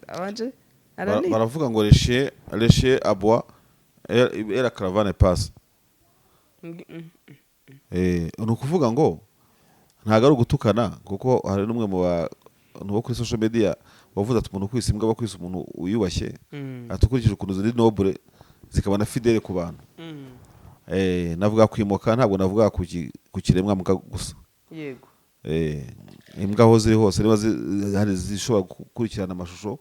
abanje baravuga ngo leshe abois et la caravane passe. Ni ukuvuga ngo ntago ari ugutukana kuko hari n'umwe mu bantu bo kuri social media wavuze ati umuntu kwisa imbwa bakwisa umuntu uyubashye atukurikije ukuntu ziri noble zikaba na fidele ku bantu. Navuga kwimoka ntabwo navuga ku kiremwa mbwa gusa. Yego. Imbwa aho ziri hose niba hari zishobora gukurikirana amashusho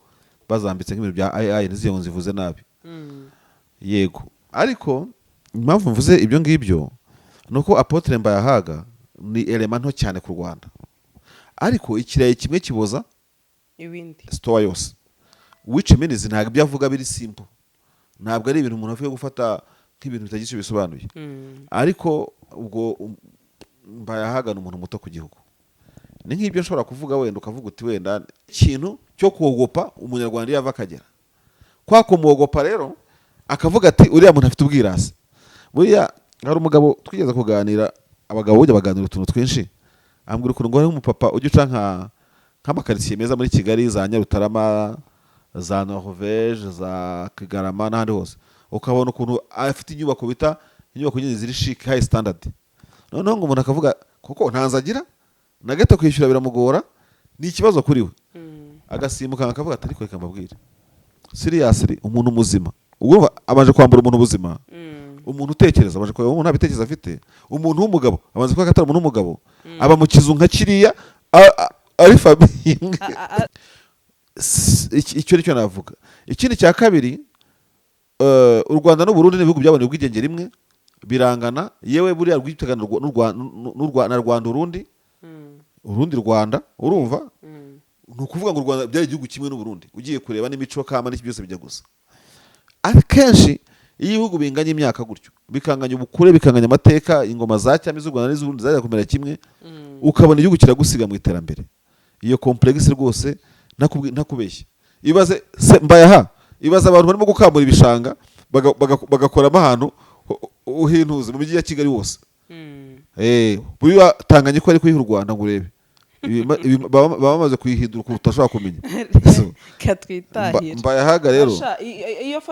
bazambitse nk'ibintu bya AI n'iziyo ngo zivuze nabi. Yego. Ariko impamvu mvuze ibyo ngibyo nuko Apotre Mbayahaga ni element nto cyane ku Rwanda. Ariko ikirayi kimwe kiboza ibindi store yose. Which means ntabwo ibyo avuga biri simple. Ntabwo ari ibintu umuntu avuye gufata nk'ibintu bitagisho bisobanuye. Ariko ubwo Mbayahaga ni umuntu muto ku gihugu. Ni nk'ibyo nshobora kuvuga wenda ukavuga uti wenda ikintu cyo kuogopa umunyarwanda yava akagera. Kwa kumuogopa rero akavuga ati uriya muntu afite ubwirasi. Buriya hari umugabo twigeze kuganira, abagabo bujya baganira utuntu twinshi. Ambwira ukuntu ngo ari umupapa ujya uca nk'amakaritsiye meza muri Kigali, za Nyarutarama, za Norvège, za Kigarama n'ahandi hose. Ukabona ukuntu afite inyubako bita inyubako nyine ziri chic high standard. Noneho ngo umuntu akavuga kuko ntanzagira na gato kwishyura biramugora, ni ikibazo kuri we. Agasimbuka akavuga ati ariko reka mbabwire. Seriously umuntu muzima. Ubwo abanje kwambura umuntu buzima. Umuntu utekereza abanje kwambura umuntu abitekereza afite. Umuntu w'umugabo abanze kwa gatara umuntu w'umugabo. Aba mu kizu nka kiriya ari famille. Icyo nicyo navuga. Ikindi cya kabiri u Rwanda n'u Burundi n'ibihugu byabone ubwigenge rimwe birangana, yewe buriya rwitegana n'u Rwanda urundi Rwanda urumva. Ni ukuvuga ngo u Rwanda byari igihugu kimwe n'u Burundi ugiye kureba n'imico kama n'iki byose bijya gusa. Akenshi iyo ibihugu binganya imyaka gutyo bikanganya ubukure bikanganya amateka, ingoma za cyami z'u Rwanda n'iz'u Burundi zajya kumera kimwe, ukabona igihugu kiragusiga mu iterambere. Iyo complex rwose nakubeshye. Ibaze Mbayaha, ibaze abantu barimo gukambura ibishanga bagakoramo ahantu uhintuze mu mijyi ya Kigali wose. Buriya Tanganyika ariko y'u Rwanda ngo urebe baba bamaze kuyihindura uko utashobora kumenya. Mbayahaga rero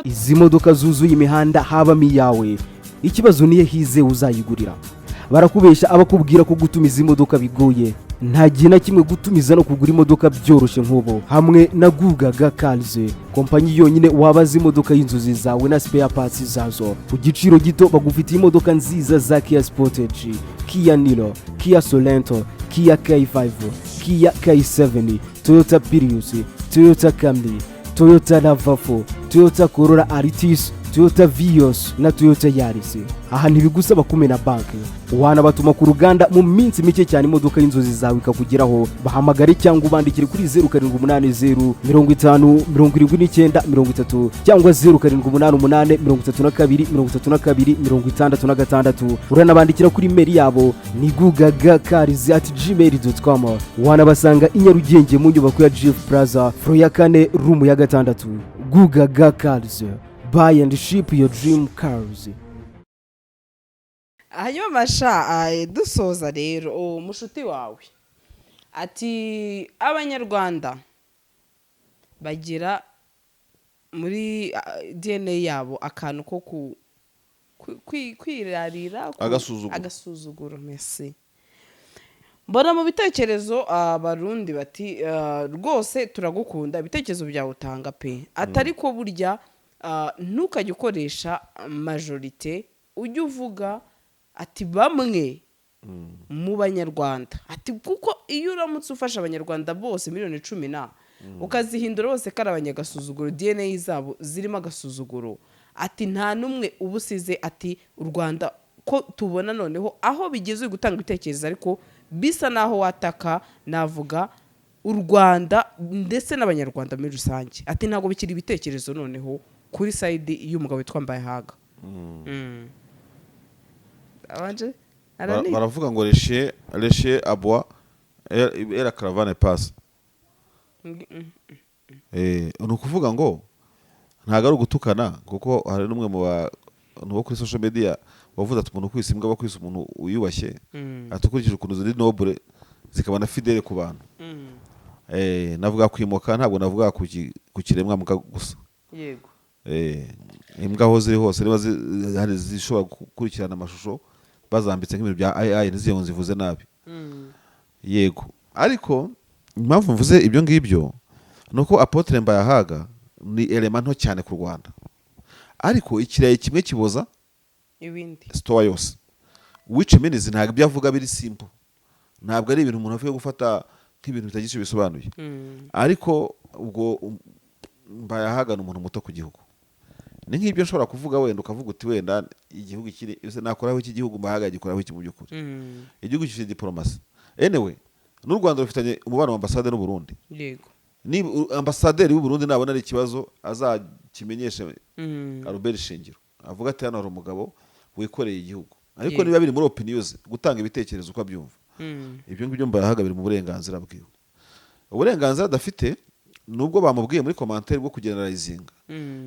izi modoka zuzuye imihanda habamo iyawe, ikibazo niye hize uzayigurira. Barakubesha abakubwira ko gutumiza imodoka bigoye. Nta gihe na kimwe gutumiza no kugura imodoka byoroshye nk'ubu. Hamwe na Gugaga Cars, kompanyi yonyine wabaza imodoka y'inzozi zawe na spare parts zazo ku giciro gito. Bagufitiye imodoka nziza za Kia Sportage, Kia Niro, Kia Sorento, Kia K5, Kia K7, Toyota Prius, Toyota Camry, Toyota RAV4, Toyota Corolla Altis, Toyota Vios na Toyota Yaris. Aha ntibigusaba kumena banki, wanabatuma ku ruganda mu minsi mike cyane imodoka y'inzozi zawe ikakugeraho. Bahamagare cyangwa ubandikire kuri 0780 50 79 30 cyangwa 0788 32 66. Uranabandikira kuri mail yabo ni gugagacars@gmail.com. Wanabasanga i Nyarugenge mu nyubako ya Jeff Plaza floor ya 4 room ya 6. Gugaga Cars, buy and ship your dream cars. Ayo masha dusoza rero mushuti wawe ati abanyarwanda bagira muri DNA yabo akantu ko kwirarira agasuzuguro. Merci. Mbona mu bitekerezo abarundi bati rwose turagukunda, ibitekerezo byawe utanga pe. Atari ko burya ntukajye ukoresha majorite, ujye uvuga ati bamwe mu banyarwanda. Ati kuko iyo uramutse ufasha abanyarwanda bose miliyoni 10 ukazihindura bose kari abanyagasuzuguro, DNA zabo zirimo agasuzuguro, ati nta numwe ubusize. Ati u Rwanda ko tubona noneho aho bigeze gutanga ibitekerezo ariko bisa naho wataka, navuga u Rwanda ndetse n'abanyarwanda muri rusange. Ati ntago bikiri ibitekerezo noneho kuri side y'umugabo witwa Mbayahaga. Abanje baravuga ngo leshe abois et la caravane passe. Ni ukuvuga ngo ntago ari ugutukana kuko hari n'umwe mu bantu bo kuri social media wavuze ati umuntu kwisa imbwa bakwisa umuntu uyubashye atukurikije ukuntu ziri noble zikaba na fidele ku bantu. navuga kwimuka ntabwo navuga ku kiremwa mbwa gusa. yego imbwa aho ziri hose niba hari zishobora gukurikirana amashusho bazambitse nk'ibintu bya AI n'iziyo ngo zivuze nabi. Yego ariko impamvu mvuze ibyo ngibyo nuko Apotre Mbayahaga ni element nto cyane ku Rwanda, ariko ikirayi kimwe kiboza ibindi store yose. Which means ntabwo ibyo avuga biri simple, ntabwo ari ibintu umuntu avuye gufata nk'ibintu bitagize bisobanuye. Ariko ubwo Mbayahaga ni umuntu muto ku gihugu, ni nk'ibyo nshobora kuvuga wenda ukavuga uti wenda igihugu kiri nakoraho iki gihugu Mbayahaga gikoraho iki mu by'ukuri. Igihugu gifite diplomasi anyway, n'u Rwanda rufitanye umubano wa ambasade n'u Burundi. yego ni ambasaderi w'u Burundi nabona ari ikibazo azakimenyeshe Albert Shingiro, avuga ati hano hari umugabo wikoreye igihugu, ariko niba biri muri opinions gutanga ibitekerezo uko abyumva, ibyo ngibyo Mbayahaga biri mu burenganzira bwiwe. Uburenganzira adafite nubwo bamubwiye muri commentaire bwo kugeneralizinga,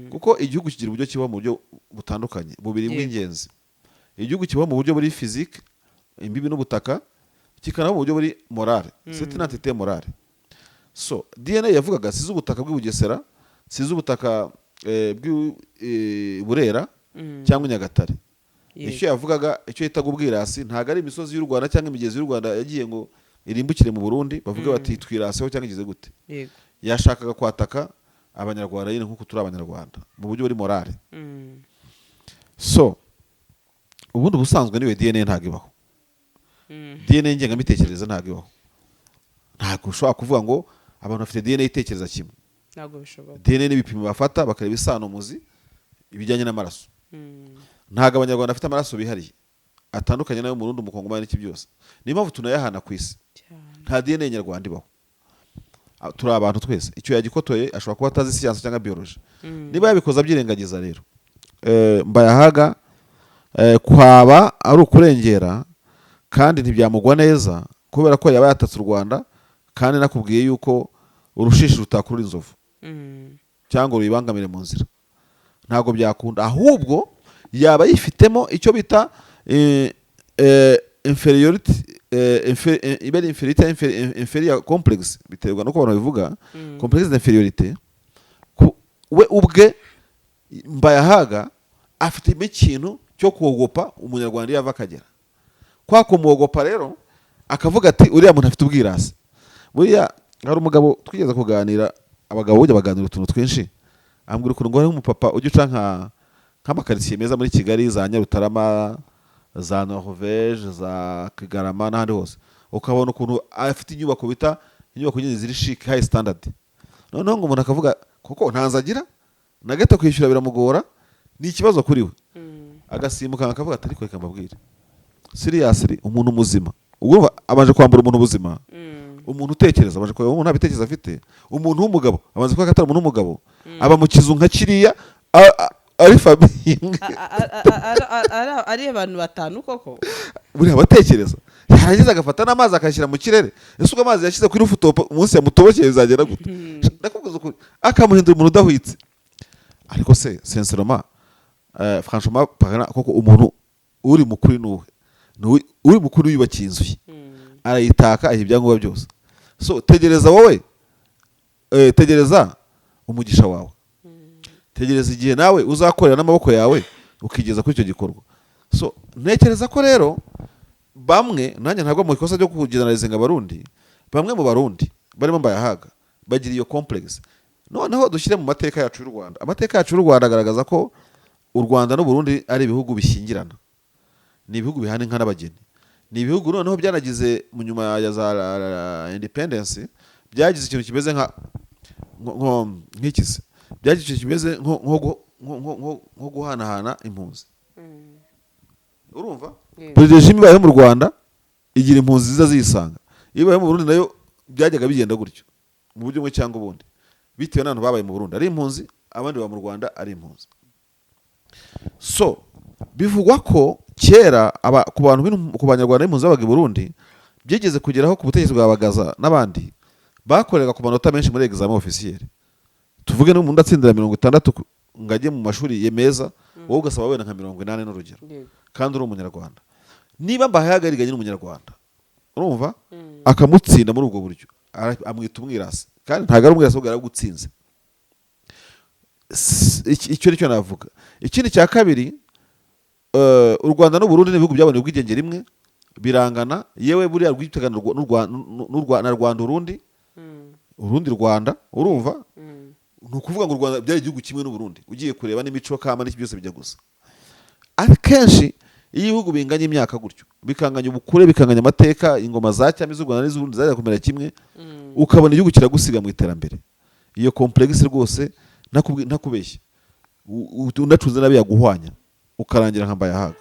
kuko igihugu kigira uburyo kibaho mu buryo butandukanye bubiri bw'ingenzi. Igihugu kibaho mu buryo buri physique imbibi n'ubutaka, kikanaho mu buryo buri morale, c'est une entité morale. So DNA yavugaga size ubutaka bw'Ubugesera, size ubutaka Burera cyangwa Nyagatare. Icyo yavugaga icyo yitaga ubwirasi ntago ari imisozi y'u Rwanda cyangwa imigezi y'u Rwanda yagiye ngo irimbukire mu Burundi bavuga bati twiraseho cyangwa igize gute. Yashakaga kwataka abanyarwanda yine nkuko turi abanyarwanda mu buryo buri morale. So ubundi busanzwe niwe DNA ntago ibaho. DNA ngengamitekerereze ntago ibaho. Ntago ushobora kuvuga ngo abantu bafite DNA itekereza kimwe, ntago bishoboka. DNA n'ibipimo bafata bakareba isano muzi ibijyanye n'amaraso. Ntago abanyarwanda bafite amaraso bihariye atandukanye nayo mu Burundi, mu Kongo n'iki byose. Niyo mpamvu tunayahana ku isi. Nta DNA nyarwanda ibaho. Turi abantu twese, icyo yagikotoye ashobora kuba atazi siyansi cyangwa biology. Niba yabikoza byirengagiza rero Mbayahaga kwaba ari ukurengera kandi ntibyamugwa neza, kubera ko yaba yatatse u Rwanda kandi nakubwiye yuko urushishi rutakurura inzovu cyangwa ruyibangamire mu nzira, ntago byakunda. Ahubwo yaba yifitemo icyo bita inferiority inferior complex, biterwa nuko abantu bivuga complex d'inferiorité. We ubwe Mbayahaga afite ikintu cyo kuogopa umunyarwanda yava akagera kwa kumuogopa rero, akavuga ati uriya muntu afite ubwirasi. Buriya hari umugabo twigeze kuganira, abagabo bujya baganira utuntu twinshi, ambwira ukuntu ngo hari umupapa ujya uca nk'amakaritsiye meza muri Kigali, za Nyarutarama, za Norvège, za Kigarama n'ahandi hose, ukabona ukuntu afite inyubako bita inyubako nyinshi ziri chic high standard. Noneho ngo umuntu akavuga kuko ntanzagira na gato kwishyura biramugora, ni ikibazo kuri we. Agasimbuka akavuga ati ariko reka mbabwire seriously, umuntu muzima ubwo abanje kwambura umuntu buzima, umuntu utekereza abanje kwambura umuntu abitekereza afite, umuntu w'umugabo abanze kwaka atari umuntu w'umugabo, aba mu kizu nka kiriya ari famille ari abantu batanu koko buri abatekereza, yarangiza agafata n'amazi akashyira mu kirere. Ese ubwo amazi yashyize kuri rooftop umunsi yamutobokeye bizagera gute? Ndakubwiza ukuri akamuhindura umuntu udahwitse. Ariko se sincèrement franchement koko umuntu uri mukuri nuwe uri mukuru yubaka inzu ye arayitaka aho ibyangombwa byose. So tegereza wowe, tegereza umugisha wawe, tegereza igihe nawe uzakorera n'amaboko yawe ukigeza kuri icyo gikorwa. So ntekereza ko rero bamwe, nanjye ntabwo mu ikosa ryo kugeneralizinga abarundi, bamwe mu barundi barimo Mbayahaga bagira iyo complex. Noneho dushyire mu mateka yacu y'u Rwanda. Amateka yacu y'u Rwanda agaragaza ko u Rwanda n'u Burundi ari ibihugu bishyingirana, ni ibihugu bihana inka n'abageni, ni ibihugu noneho byanagize mu nyuma ya za independence byagize ikintu kimeze nk'ikize, byagize ikintu kimeze nko guhanahana impunzi. Urumva buri regime ibaye mu Rwanda igira impunzi ziza zisanga, iyo ibaye mu Burundi nayo byajyaga bigenda gutyo mu buryo bumwe cyangwa ubundi, bitewe n'abantu babaye mu Burundi ari impunzi, abandi ba mu Rwanda ari impunzi. So bivugwa ko kera ku bantu ku banyarwanda n'impunzi babaga i Burundi byigeze kugeraho ku butegetsi bwa Bagaza n'abandi bakoreraga ku manota menshi muri examen officiel. Tuvuge n'umuntu atsindira 60 ngo ajye mu mashuri meza, wowe ugasaba wenda nka 80 n'urugero, kandi uri umunyarwanda. Niba Mbayahaga yariganye n'umunyarwanda, urumva akamutsinda muri ubwo buryo, amwita umwirasi kandi ntabwo ari umwirasi ahubwo yaragutsinze. Icyo nicyo navuga. Ikindi cya kabiri, u Rwanda n'u Burundi n'ibihugu byabonye ubwigenge rimwe birangana, yewe buriya rwitegana na Rwanda urundi Rwanda, urumva ni ukuvuga ngo u Rwanda byari igihugu kimwe n'u Burundi ugiye kureba n'imico kama n'iki byose bijya gusa. Akenshi iyo ibihugu binganya imyaka gutyo bikanganya ubukure bikanganya amateka, ingoma za cyami z'u Rwanda n'iz'u Burundi zajya kumera kimwe, ukabona igihugu kiragusiga mu iterambere. Iyo complex rwose ntakubeshye unacuze nabi yaguhwanya ukarangira nka Mbayahaga.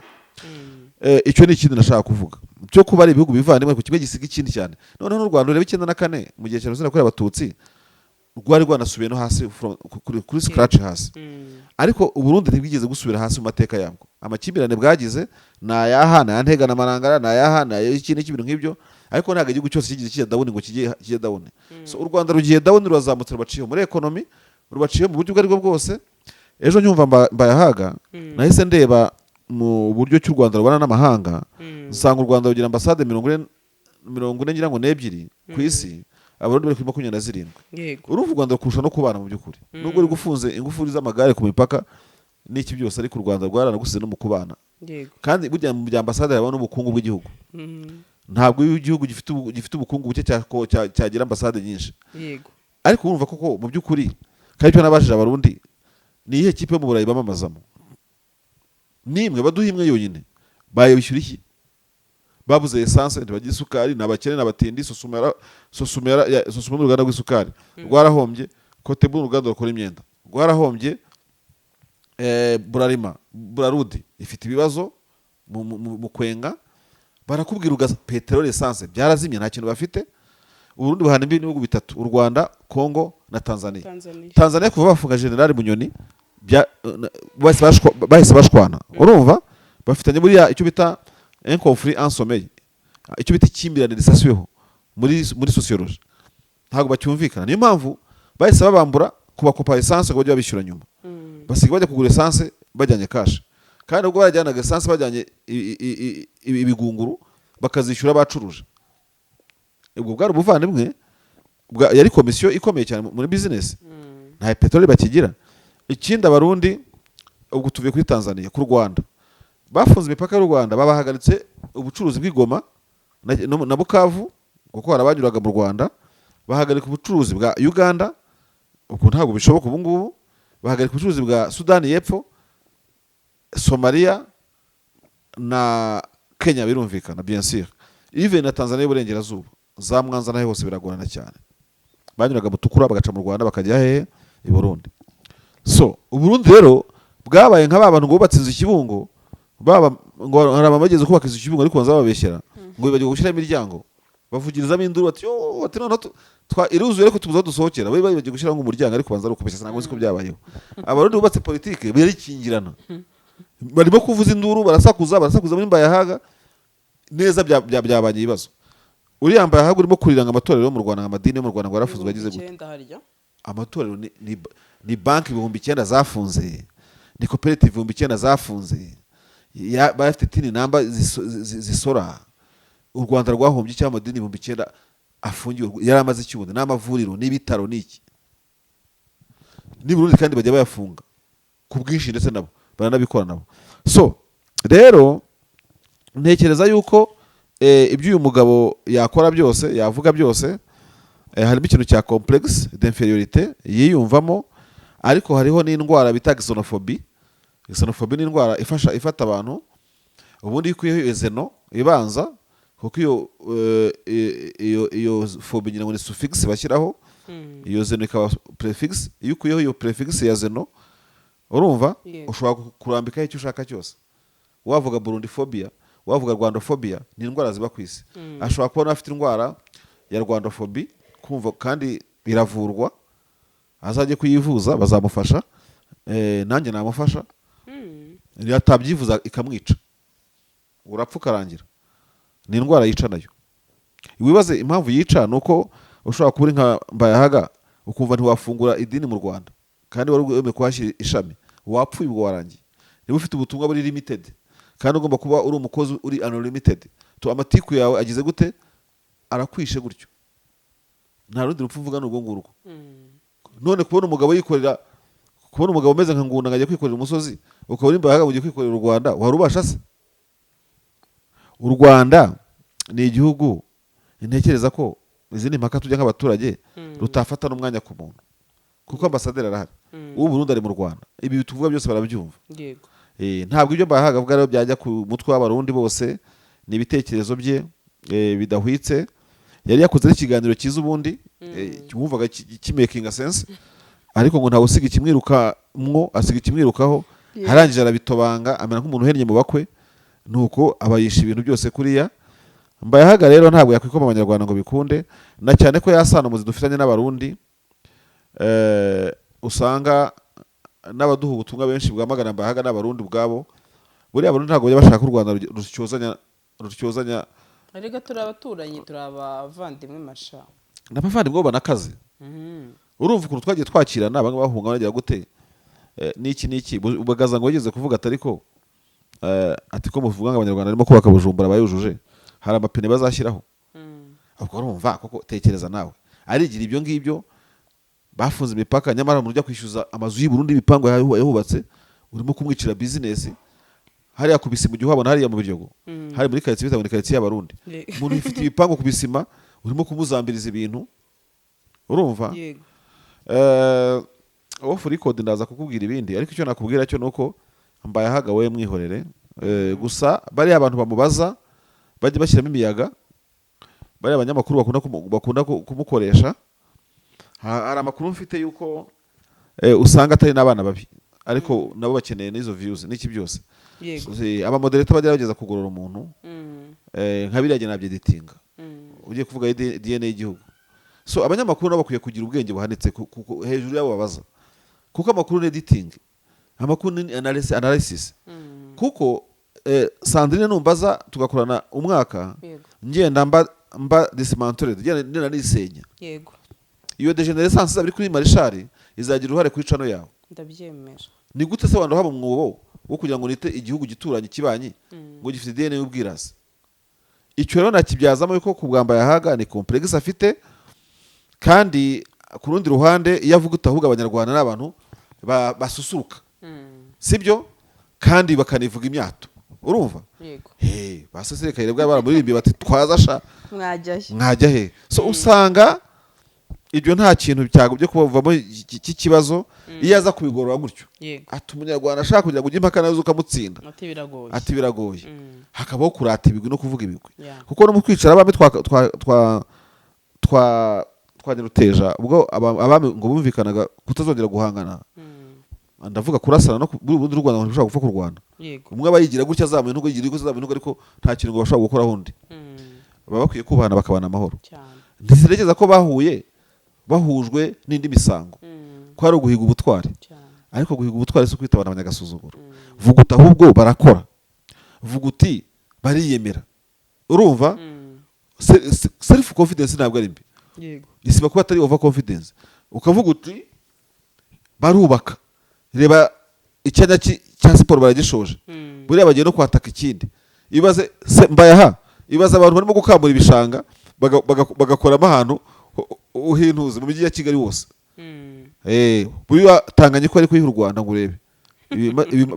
Icyo ni ikindi nashaka kuvuga cyo kuba ari ibihugu bivandimwe ku kimwe gisiga ikindi cyane. Noneho n'u Rwanda ureba 94 mu gihe cya Jenoside yakorewe Abatutsi rwari rwanasubiye no hasi kuri scratch hasi, ariko u Burundi ntibwigeze gusubira hasi mu mateka yabwo. Amakimbirane bwagize na yaha na ntega na marangara na yaha na ikindi cy'ibintu nk'ibyo, ariko ntago igihugu cyose kigize kijya down ngo kijye down. So u Rwanda rugiye down rwazamutse rubaciye muri economy, rubaciye mu buryo bwari bwo bwose. Ejo nyumva Mbayahaga nahise ndeba mu buryo cy'u Rwanda rubana n'amahanga, nsanga u Rwanda rugira ambasade 40 ngira ngo n'ebyiri ku isi, Abarundi bari kuri 27. Uruvu u Rwanda kurusha no kubana mu by'ukuri, nubwo ruri gufunze ingufuri z'amagare ku mipaka n'iki byose, ariko u Rwanda rwaranagusize no mu kubana. Kandi burya mu bya ambasade habamo n'ubukungu bw'igihugu. Ntabwo igihugu gifite ubukungu buke cyagira ambasade nyinshi. Ariko urumva koko mu by'ukuri kandi cyo nabashije Abarundi ni ihe kipe mu Burayi bamamazamo nimwe baduha imwe yonyine bayibishyura iki? Babuze essence ntibagira isukari, n'abakene n'abatindi, sosumera uruganda rw'isukari rwarahombye, Cote Bune uruganda rukora imyenda rwarahombye, Burarudi ifite ibibazo mu kwenga, barakubwira ugaza peteroli essence byarazimye nta kintu bafite. Uburundi buhana imbibi n'ibihugu bitatu, u Rwanda, Congo na Tanzania. Tanzania kuva bafunga General Bunyoni bahise bashwana, urumva bafitanye buriya icyo bita un conflit en sommeil, icyo bita ikimbirane risasiweho muri sociologie, ntabwo bacyumvikana. Niyo mpamvu bahise babambura kubakopa essence ngo bajye babishyura nyuma, basiga bajya kugura essence bajyanye cash, kandi ubwo barajyanaga essence bajyanye ibigunguru bakazishyura abacuruje. Ubwo bwari ubuvandimwe, yari komisiyo ikomeye cyane muri business, nta peteroli bakigira. Ikindi Abarundi ubwo tuvuye kuri Tanzania, ku Rwanda bafunze imipaka y'u Rwanda, babahagaritse ubucuruzi bw'Igoma na Bukavu kuko harabanyuraga mu Rwanda, bahagarika ubucuruzi bwa Uganda uko ntabwo bishoboka ubu ngubu, bahagarika ubucuruzi bwa Sudani y'Epfo, Somalia na Kenya birumvikana bien sûr, even na Tanzania y'Uburengerazuba za Mwanza naho hose biragorana cyane. Banyuraga Mutukura bagaca mu Rwanda bakajya hehe i Burundi. So u Burundi rero bwabaye nka babantu ngo batsinze Ikibungo, baba ngo harabamageze kubaka Ikibungo ariko banza babeshyera ngo bajye gushyira imiryango, bavugirizamo induru bati yo ati none iruzuye ariko tubuza dusohokera, bari bagiye gushyira ngo umuryango ariko banza rukubeshya, ntabwo ko byabayeho. Abarundi bubatse politike birikingirana, barimo kuvuza induru, barasakuza muri Mbayahaga neza, byabanye ibibazo. Uriya Mbayahaga urimo kuriranga amatorero yo mu Rwanda, amadini yo mu Rwanda ngo yarafuzwe agize gute? Amatorero ni banki 9,000 zafunze, ni koperative 9,000 zafunze, bafite tini namba zisora. U Rwanda rwahombye cyangwa amadini 9,000 afungiwe, yari amaze icyubundi n'amavuriro n'ibitaro n'iki. Ni Burundi kandi bajya bayafunga ku bwinshi, ndetse nabo baranabikora nabo. So rero ntekereza yuko ibyo uyu mugabo yakora byose, yavuga byose, harimo ikintu cya complexe d'infériorité yiyumvamo, ariko hariho n'indwara bita xenophobie. Xenophobie ni indwara ifata abantu, ubundi ikwiye zeno ibanza, kuko iyo phobie nyine ni suffix bashyiraho, iyo zeno ikaba prefix. Iyo ukuyeho iyo prefix ya zeno, urumva ushobora kurambikaho icyo ushaka cyose. Wavuga Burundiphobia, wavuga Rwandophobia, ni indwara ziba ku isi. Ashobora kuba afite indwara ya Rwandophobie kumva kandi iravurwa, azajye kuyivuza bazamufasha, nanjye namufasha. Yatabyivuza ikamwica, urapfa ukarangira. Ni indwara yica nayo. Wibaze impamvu yica, nuko ushobora kuba nka Mbayahaga ukumva ntiwafungura idini mu Rwanda kandi wari ugomba kuhashyira ishami, wapfuye ubwo warangiye. Niba ufite ubutumwa buri limited kandi ugomba kuba uri umukozi uri unlimited, to amatiku yawe agize gute, arakwishe gutyo. nta rundi rupfu mvuga n'urwo ngurwo. None kubona umugabo yikorera, kubona umugabo umeze nka ngunda ngo ajye kwikorera umusozi, ukabona imbaga ugiye kwikorera u Rwanda, warubasha se? U Rwanda ni igihugu ntekereza ko izindi mpaka tujya nk'abaturage rutafata n'umwanya ku muntu, kuko ambasaderi arahari, ubu Burundi ari mu Rwanda, ibi bituvuga byose barabyumva. yego Ntabwo ibyo mbahaga avuga rero byajya ku mutwe w'abarundi bose, ni ibitekerezo bye bidahwitse. Yari yakoze n'ikiganiro cyiza ubundi wumvaga kimakinga sense, ariko ngo ntawe usiga ikimwirukamwo, asiga ikimwirukaho, harangije arabitobanga amera nk'umuntu uhennye mu bakwe, nuko abayisha ibintu byose kuriya. Mbayahaga rero ntabwo yakwikoma abanyarwanda ngo bikunde, na cyane ko yasana umuzi dufitanye n'abarundi. Usanga n'abaduha ubutumwa benshi bwamagana Mbayahaga n'abarundi ubwabo, buriya abarundi ntabwo bajya bashaka u Rwanda rutyozanya. ariko turi abaturanyi, turi abavandimwe masha, n'abavandimwe bo banakaze. Urumva ukuntu twagiye twakirana, bamwe bahunga banagira gute n'iki bagaza ngo yigeze kuvuga ati ko muvuga ngo abanyarwanda barimo kubaka Bujumbura bayujuje, hari amapine bazashyiraho. Ubwo urumva koko tekereza nawe, arigira ibyo ngibyo, bafunze imipaka, nyamara umuntu ujya kwishyuza amazu y'u Burundi ibipango yahubatse, urimo kumwicira business. Hariya ku Bisima ujya uhabona hariya mu Biryogo, hari muri quartier bita muri quartier y'abarundi, umuntu ufite ibipango ku Bisima urimo kumuzambiriza ibintu, urumva? Off record ndaza kukubwira ibindi, ariko icyo nakubwira cyo nuko Mbayahaga we mwihorere. Gusa bari abantu bamubaza bajye bashyiramo imiyaga, bari abanyamakuru bakunda kumukoresha. Hari amakuru mfite yuko usanga atari n'abana babi, ariko nabo bakeneye n'izo views n'iki byose. Aba moderator bagerageza kugorora umuntu, nka biriya nabyo editinga, ugiye kuvuga DNA y'igihugu. So abanyamakuru nabo bakwiye kugira ubwenge buhanitse hejuru yabo babaza, kuko amakuru ni editing, amakuru ni analysis. Kuko Sandrine numbaza tugakorana umwaka, ngenda mba dismantled, ngenda nisenya. Yego. Iyo degenerescence zabiri kuri Marshal izagira uruhare kuri channel yawe. Ndabyemera. Ni gute se wanda haba mwobo wo kugira ngo nite igihugu gituranye kibanyi ngo gifite DNA y'ubwirasi? Icyo rero nakibyazamo yuko kubwamba Yahaga ni complex afite, kandi ku rundi ruhande iyo avuga utahuga abanyarwanda n'abantu basusuruka, sibyo? Kandi bakanivuga imyato, urumva? Yego. Baseserekaye bwa baramuririmbiye bati twazasha mwajya he. So usanga ibyo nta kintu cyagobye kubavamo kikibazo, iyo aza kubigorora gutyo, ati umunyarwanda ashaka kugira ngo ujye impaka nazo ukamutsinda, ati biragoye. Hakabaho kurata ibigwi no kuvuga ibigwi, kuko no mu kwicara abami twanyeruteja ubwo abami ngo bumvikanaga kutazongera guhangana. Ndavuga kurasana no Burundi Rwanda ngo bashaka gupfa ku Rwanda. Umwe abayigira gutya azamuye ntugo yigira gutya azamuye ntugo, ariko nta kintu ngo bashaka gukora hundi. Baba bakwiye kubana bakabana amahoro. Ndiserekeza ko bahujwe n'indi misango, ko ari uguhiga ubutwari, ariko guhiga ubutwari si kwita abantu abanyagasuzuguro. Vuga uti ahubwo barakora, vuga uti bariyemera, urumva? Self confidence ntabwo ari mbi, isiba kuba atari over confidence. Ukavuga uti barubaka, reba icyanya cya siporo baragishoje, buriya bagiye no kwataka ikindi. Ibaze Mbayaha, ibaze abantu barimo gukambura ibishanga bagakoramo ahantu uhintuze mu mijyi ya Kigali wose. Buriya Tanganyika ariko y'u Rwanda ngo urebe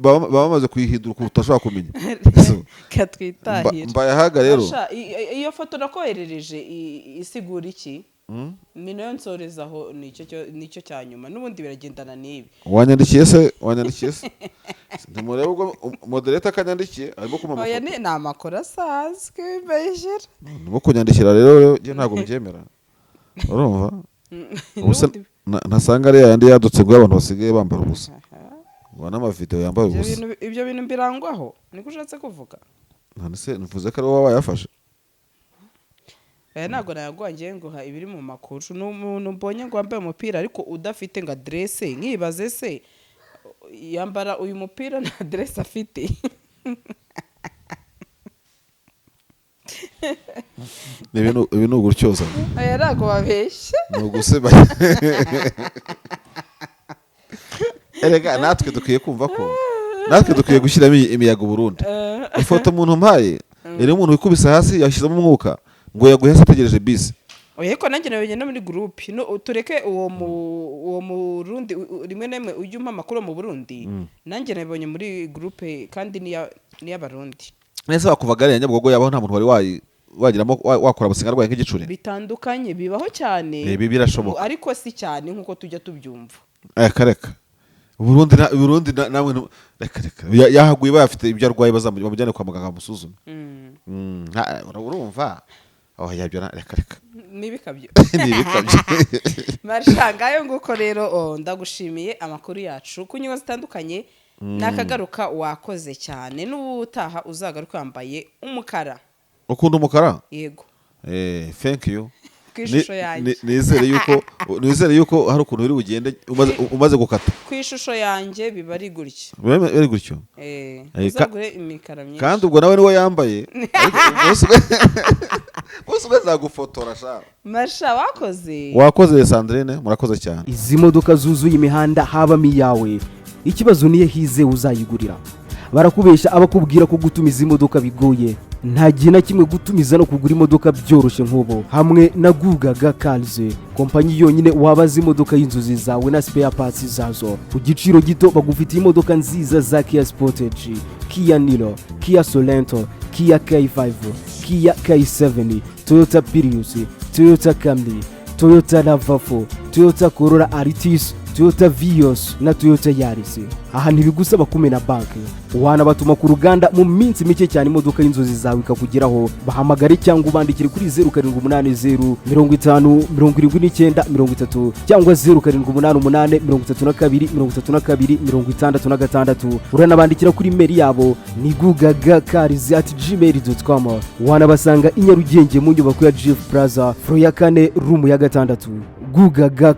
baba bamaze kuyihindura ukuntu utashobora kumenya. Mbayahaga rero iyo foto nakoherereje isigura iki? Mino yo nsorezaho nicyo cya nyuma, n'ubundi biragendana n'ibi. Wanyandikiye se ntimurebe ubwo moderator akanyandikiye arimo kumama. Oya ni amakuru asanzwe mbeshera, ndimo kunyandikira rero je ntabwo mbyemera, urumva? Ubuse ntasanga ari yandi yadutse ngo abantu basigaye bambara ubusa, ubona amavideo yambaye ubusa. Ibyo bintu mbirangwaho niko ushatse kuvuga? Ntanese nvuze ko ari wowe wayafashe. Ntabwo nayagwangiye ngo ibiri mu makuru. N'umuntu mbonye ngo wambaye umupira ariko udafite ngo adresse, nkibaze se yambara uyu mupira na adresse afite. Ibi ni ugutyoza. Ntabwo babeshya. Ni uguseba. Erega natwe dukwiye kumva ko natwe dukwiye gushyiramo imiyaga Burundi. Ifoto umuntu mpaye iri umuntu wikubise hasi yashyizemo umwuka ngo yaguhese ategereje bisi. Oyeko nanjye nabonye no muri groupe no tureke uwo murundi rimwe nemwe ujye umpa makuru mu Burundi nanjye nabonye muri groupe kandi ni y'abarundi nese bakuvaga ari Nyabugogo yabaho nta muntu wari wagiramo wakora businga rwaye nk'igicuri bitandukanye bibaho cyane ibi birashoboka ariko si cyane nkuko tujya tubyumva kareka Burundi namwe reka yahaguye bafite ibyo arwaye bamujyane kwa muganga musuzume urumva yabyo reka nibikabyo marshangayo nguko rero ndagushimiye amakuru yacu kunywa zitandukanye nakagaruka wakoze cyane n'ubutaha uzagaruka yambaye umukara ukunda umukara yego thank you kwishusho yanjye nizere yuko hari ukuntu uri bugende umaze gukata kwishusho yanjye biba ari gutyo bari gutyo uzagure imikara myinshi kandi ubwo nawe niwo yambaye bose bazagufotora sha Marsha wakoze Sandrine murakoze cyane. Izi modoka zuzuye imihanda habamo iyawe ikibazo niye hize uzayigurira barakubesha abakubwira ko gutumiza imodoka bigoye nta gihe na kimwe gutumiza no kugura imodoka byoroshye nk'ubu hamwe na Gugaga Cars kompanyi yonyine wabaza imodoka y'inzozi zawe na spare parts zazo ku giciro gito bagufitiye imodoka nziza za Kia Sportage, Kia Niro, Kia Sorento, Kia K5, Kia K7, Toyota Prius, Toyota Camry, Toyota RAV4, Toyota Corolla Altis, Toyota Vios na Toyota Yaris. Aha ntibigusaba kumena banki wanabatuma ku ruganda mu minsi mike cyane imodoka y'inzozi zawe ikakugeraho bahamagare cyangwa ubandikire kuri 0780 50 79 30 cyangwa 0788 32 66 uranabandikira kuri mail yabo ni gugagacars@gmail.com wanabasanga i Nyarugenge mu nyubako ya Jeff Plaza floor ya 4 room ya 6 Gugaga